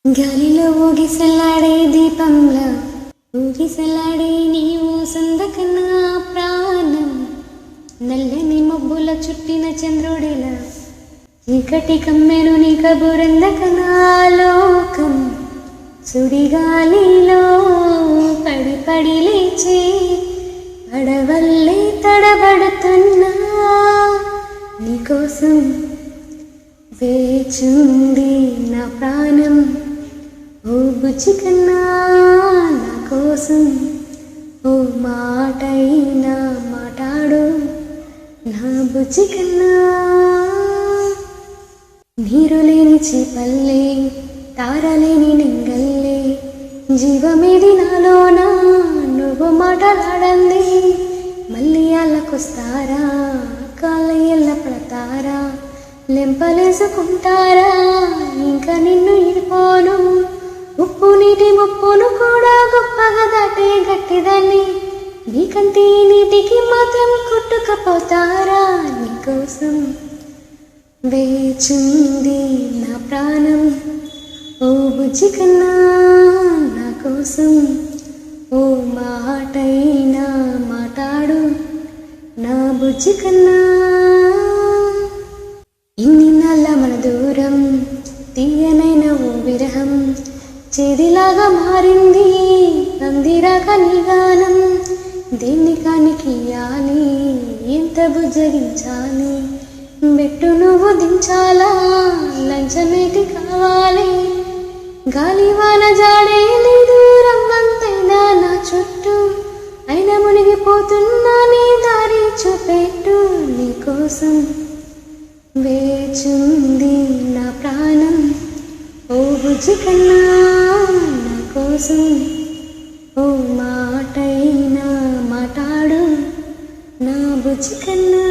గాలిలో ఊగిసలాడే దీపంలా ఊగిసలాడే నీవు సందకన్నా ప్రాణం నల్లని మబ్బుల చుట్టిన చంద్రుడిలా చీకటి కమ్మెను నీ కబురందకనా లోకం సుడిగాలిలో పడి పడి లేచి పడవల్లే తడబడుతున్నా నీకోసం వేచుంది నా ప్రాణం ఓ బుజ్జి కన్నా నా కోసం ఓ మాటైనా మాట్లాడు నా బుజ్జి కన్నా నీరు లేని చేపల్లే తారలేని నింగల్లే జీవమేది నాలోన నువ్వు మాటలాడంది మళ్ళీ అల్లకొస్తారా కాళ్ళ పడతారా లెంపలేసుకుంటారా ఇంకా నిన్ను ఇడిపోను ఉప్పు నీటి ముప్పును కూడా గొప్పగా దాటే గట్టిదాన్ని నీకంటే నీటికి మాత్రం కొట్టుకపోతారా నీకోసం వేచుంది నా ప్రాణం ఓ బుజ్జి కన్నా నా కోసం ఓ మాటైనా మాట్లాడు నా బుజ్జి కన్నా ఇన్ని నాళ్ళ మన దూరం తీయనైన ఓ విరహం చేదిలాగా మారింది అందిరాక నీ గానం దేన్ని కానికియాలి ఎంత బుజ్జగించాలి బెట్టు నువ్వు దించాలా లంచమేటి కావాలి గాలివాన జాడే లేదు రంగంతైనా నా చుట్టూ అయినా మునిగిపోతున్నా నీ దారి చూపెట్టు నీకోసం వేచుంది నా ప్రాణం ఓ బుజ్జి కన్నా నా కోసం ఓ మాటైనా మాట్లాడు నా బుజ్జి కన్నా.